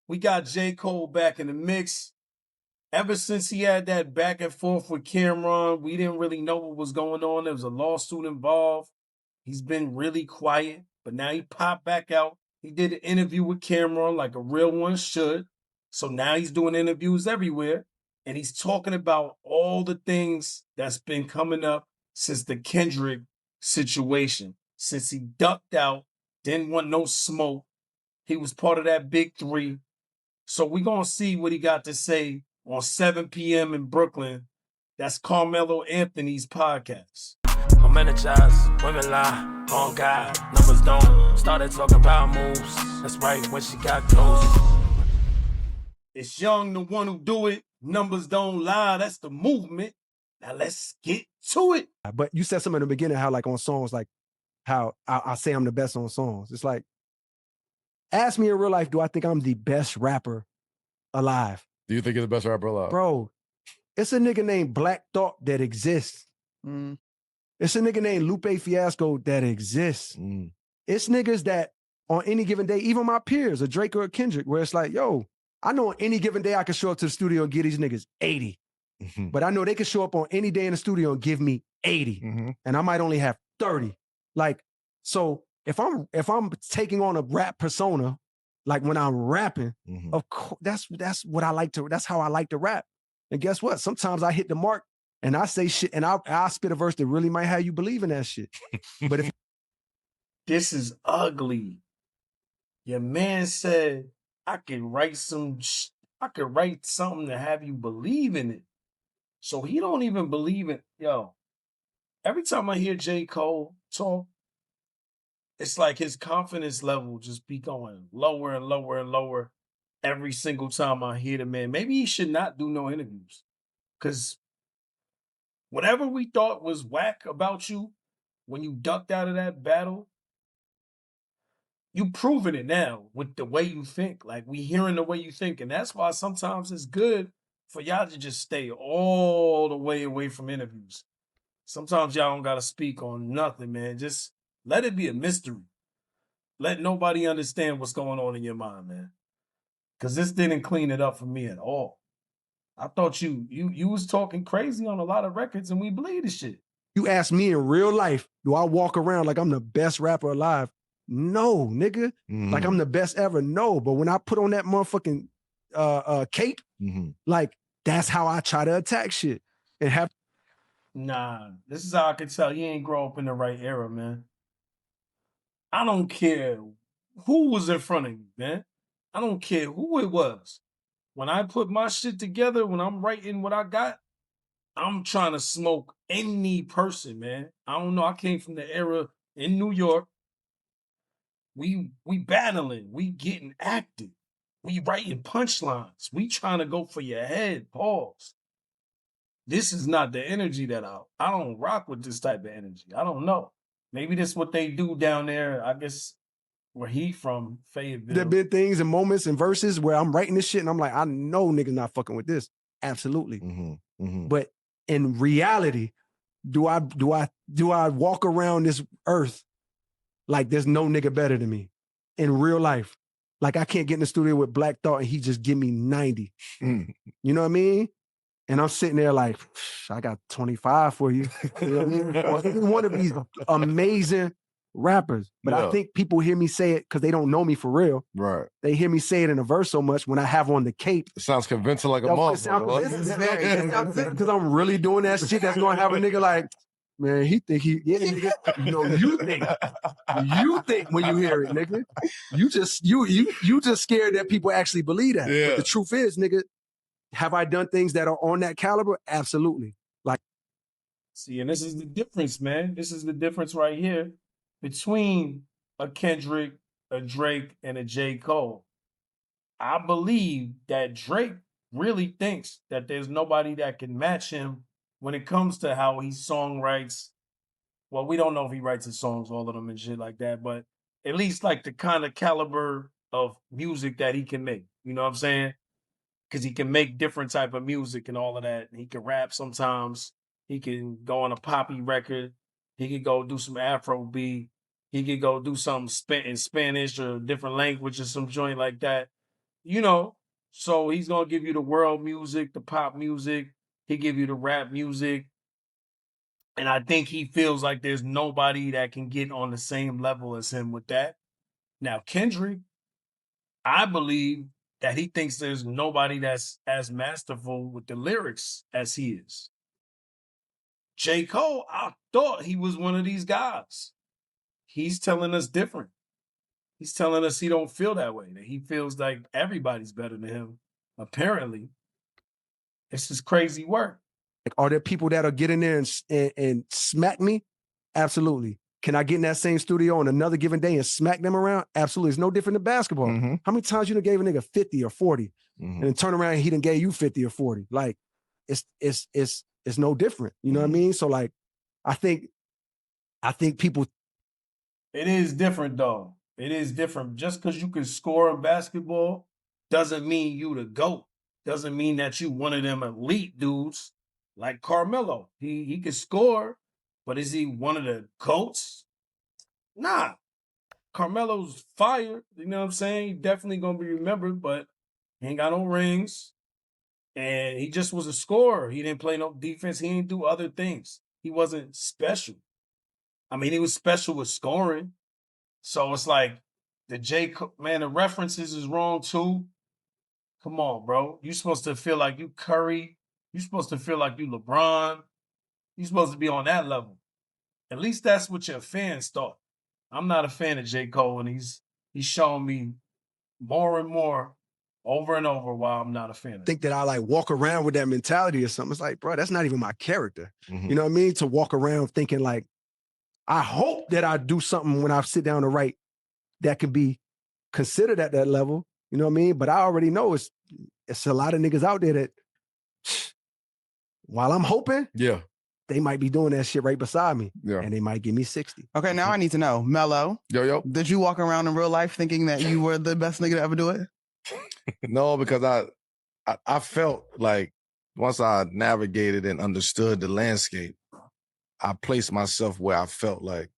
We got J. Cole back in the mix. Ever since he had that back and forth with Cameron, we didn't really know what was going on. There was a lawsuit involved. He's been really quiet, but now he popped back out. He did an interview with Cameron like a real one should. So now he's doing interviews everywhere. And he's talking about all the things that's been coming up since the Kendrick situation. Since he ducked out, didn't want no smoke. He was part of that big three. So we're going to see what he got to say on 7 p.m. in Brooklyn. That's Carmelo Anthony's podcast. I'm energized, women lie, on God, numbers don't. Started talking about moves, that's right, when she got close. It's Young, the one who do it. Numbers don't lie, that's the movement. Now let's get to it. But you said something in the beginning, how like on songs, like how I say I'm the best on songs. It's like, ask me in real life, do I think I'm the best rapper alive? Do you think you're the best rapper alive? Bro, it's a nigga named Black Thought that exists. It's a nigga named Lupe Fiasco that exists. It's niggas that on any given day, even my peers, a Drake or a Kendrick, where it's like, yo, I know on any given day I can show up to the studio and give these niggas 80. But I know they can show up on any day in the studio and give me 80. And I might only have 30. Like, so if I'm taking on a rap persona, like when I'm rapping, of course, that's what I like to, that's how I like to rap. And guess what? Sometimes I hit the mark and I say shit and I spit a verse that really might have you believe in that shit. But if this is ugly. Your man said, I could write something to have you believe in it. So he don't even believe it. Yo, every time I hear J. Cole talk, it's like his confidence level just be going lower and lower and lower every single time I hear the man. Maybe he should not do no interviews. Because whatever we thought was whack about you when you ducked out of that battle, you proving it now with the way you think. Like, we hearing the way you think. And that's why sometimes it's good for y'all to just stay all the way away from interviews. Sometimes y'all don't got to speak on nothing, man. Just let it be a mystery. Let nobody understand what's going on in your mind, man. Because this didn't clean it up for me at all. I thought you was talking crazy on a lot of records and we believe this shit. you ask me in real life, do I walk around like I'm the best rapper alive? No, nigga. Like I'm the best ever? No. But when I put on that motherfucking cape, like that's how I try to attack shit. And have Nah, this is how I can tell you ain't grow up in the right era, man. I don't care who was in front of you, man. I don't care who it was. When I put my shit together, when I'm writing what I got, I'm trying to smoke any person, man. I don't know. I came from the era in New York. We battling. We getting active. We writing punchlines. We trying to go for your head. Pause. This is not the energy that I don't rock with this type of energy. I don't know. Maybe that's what they do down there. I guess where he from, Fayetteville. there been things and moments and verses where I'm writing this shit and I'm like, I know niggas not fucking with this. Absolutely. But in reality, do I walk around this earth like there's no nigga better than me in real life? Like I can't get in the studio with Black Thought and he just give me 90. You know what I mean? And I'm sitting there like, I got 25 for you. You know what I mean? Or he's one of these amazing rappers. But I think people hear me say it because they don't know me for real. Right. They hear me say it in a verse so much when I have on the cape. It sounds convincing like a motherfucker. Because I'm really doing that shit that's going to have a nigga like, man, nigga. No, you think when you hear it, nigga. You just scared that people actually believe that. Yeah. But the truth is, nigga, have I done things that are on that caliber? Absolutely. Like, see, and this is the difference, man. This is the difference right here between a Kendrick, a Drake, and a J. Cole. I believe that Drake really thinks that there's nobody that can match him when it comes to how he songwrites. Well, we don't know if he writes his songs, all of them and shit like that, but at least like the kind of caliber of music that he can make. You know what I'm saying? Because he can make different type of music and all of that. He can rap sometimes. He can go on a poppy record. He could go do some Afrobeat. He could go do something in Spanish or a different language or some joint like that. You know, so he's gonna give you the world music, the pop music. He give you the rap music. And I think he feels like there's nobody that can get on the same level as him with that. Now, Kendrick, I believe that he thinks there's nobody that's as masterful with the lyrics as he is. J. Cole, I thought he was one of these guys. He's telling us different. He's telling us he don't feel that way, that he feels like everybody's better than him. Apparently, this is crazy work. Like, are there people that'll get in there and smack me? Absolutely. Can I get in that same studio on another given day and smack them around? Absolutely. It's no different than basketball. Mm-hmm. How many times you done gave a nigga 50 or 40 and then turn around and he done gave you 50 or 40? Like, it's no different. You know what I mean? So like, I think people. It is different though. It is different. Just because you can score in basketball doesn't mean you the GOAT. Doesn't mean that you one of them elite dudes like Carmelo. He can score, but is he one of the GOATs? Nah. Carmelo's fire. You know what I'm saying? He definitely gonna be remembered, but he ain't got no rings. And he just was a scorer. He didn't play no defense. He didn't do other things. He wasn't special. I mean, he was special with scoring. So it's like the references is wrong too. Come on, bro. You supposed to feel like you Curry. You supposed to feel like you LeBron. You supposed to be on that level. At least that's what your fans thought. I'm not a fan of J. Cole, and he's showing me more and more over and over why I'm not a fan of him. Think that I like walk around with that mentality or something. It's like, bro, that's not even my character. Mm-hmm. You know what I mean? To walk around thinking like, I hope that I do something when I sit down to write that can be considered at that level. You know what I mean? But I already know it's a lot of niggas out there that while I'm hoping, yeah, they might be doing that shit right beside me. Yeah. And they might give me 60. Okay, now I need to know, Melo. Yo. Did you walk around in real life thinking that you were the best nigga to ever do it? No, because I felt like once I navigated and understood the landscape, I placed myself where I felt like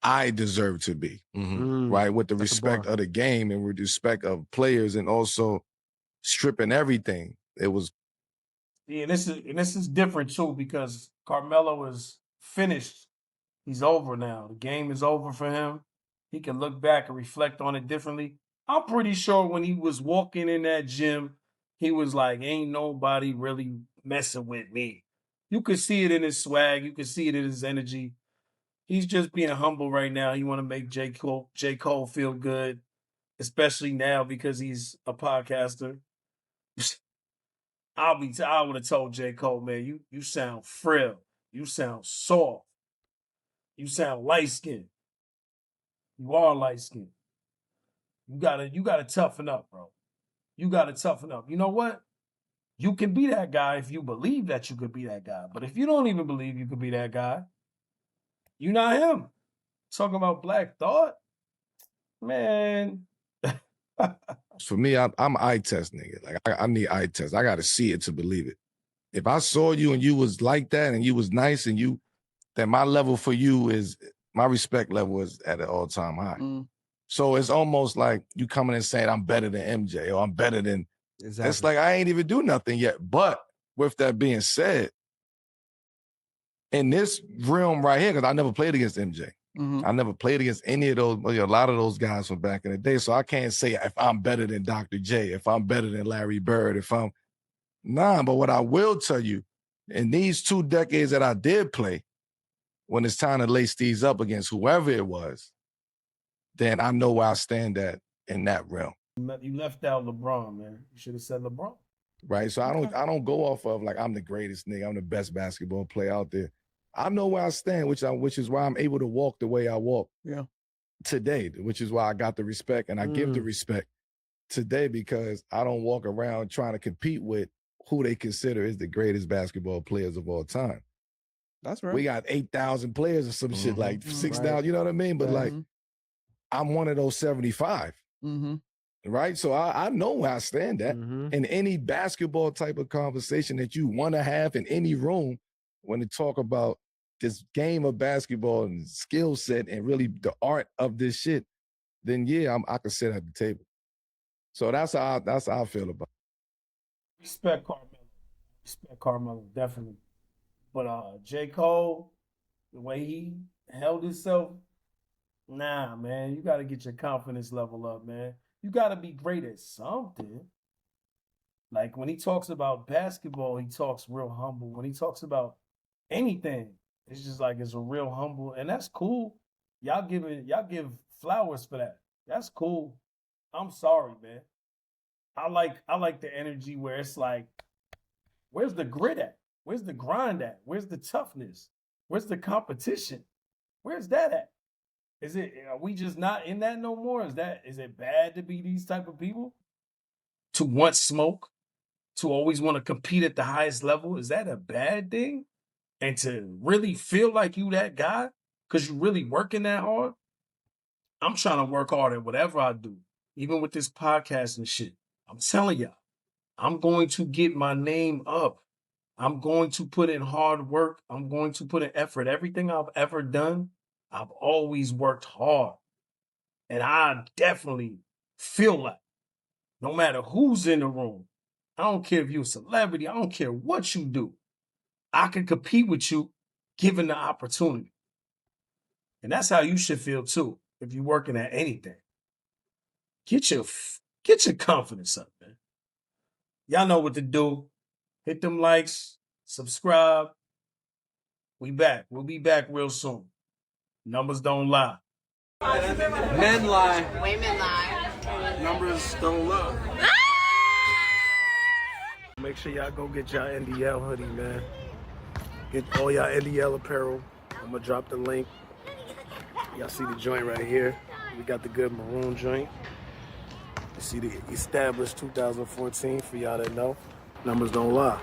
I deserve to be, right? With the respect of the game and with respect of players and also stripping everything. It was. Yeah, this is different too because Carmelo is finished. He's over now. The game is over for him. He can look back and reflect on it differently. I'm pretty sure when he was walking in that gym, he was like, ain't nobody really messing with me. You could see it in his swag. You could see it in his energy. He's just being humble right now. He want to make J. Cole feel good, especially now because he's a podcaster. I would have told J. Cole, man, you sound frill. You sound soft. You sound light-skinned. You are light-skinned. You gotta toughen up, bro. You gotta toughen up. You know what? You can be that guy if you believe that you could be that guy. But if you don't even believe you could be that guy, you're not him. Talking about Black Thought? Man. For me, I'm an eye test nigga. Like I need eye test. I gotta see it to believe it. If I saw you and you was like that and you was nice and then my level for you is, my respect level is at an all-time high. So it's almost like you coming and saying I'm better than MJ or I'm better than, Exactly. It's like I ain't even do nothing yet. But with that being said, in this realm right here, because I never played against MJ. I never played against any of those, a lot of those guys from back in the day. So I can't say if I'm better than Dr. J, if I'm better than Larry Bird, but what I will tell you, in these 2 decades that I did play, when it's time to lace these up against whoever it was, then I know where I stand at in that realm. You left out LeBron, man. You should have said LeBron. Right. So I don't go off of like I'm the greatest nigga, I'm the best basketball player out there. I know where I stand, which is why I'm able to walk the way I walk today, which is why I got the respect and I give the respect today, because I don't walk around trying to compete with who they consider is the greatest basketball players of all time. That's right. We got 8,000 players or some shit, like 6,000, you know what I mean? But like, I'm one of those 75. Right? So I know where I stand at. In any basketball type of conversation that you want to have in any room, when to talk about this game of basketball and skill set and really the art of this shit, then yeah, I can sit at the table. So that's how I feel about it. Respect Carmelo, definitely. But J. Cole, the way he held himself, nah, man, you got to get your confidence level up, man. You got to be great at something. Like when he talks about basketball, he talks real humble. When he talks about anything, it's just like it's a real humble, and that's cool. Y'all give flowers for that. That's cool. I'm sorry, man. I like the energy where it's like, where's the grit at? Where's the grind at? Where's the toughness? Where's the competition? Where's that at? Are we just not in that no more? Is it bad to be these type of people? To want smoke? To always want to compete at the highest level? Is that a bad thing? And to really feel like you that guy because you really working that hard? I'm trying to work hard at whatever I do, even with this podcast and shit. I'm telling y'all, I'm going to get my name up. I'm going to put in hard work. I'm going to put in effort. Everything I've ever done, I've always worked hard. And I definitely feel like no matter who's in the room, I don't care if you're a celebrity, I don't care what you do, I can compete with you given the opportunity. And that's how you should feel too if you're working at anything. Get your confidence up, man. Y'all know what to do. Hit them likes, subscribe. We back. We'll be back real soon. Numbers don't lie. Men lie. Women lie. Numbers don't lie. Make sure y'all go get y'all NDL hoodie, man. Get all y'all NDL apparel. I'm gonna drop the link. Y'all see the joint right here. We got the good maroon joint. You see the established 2014 for y'all that know. Numbers don't lie.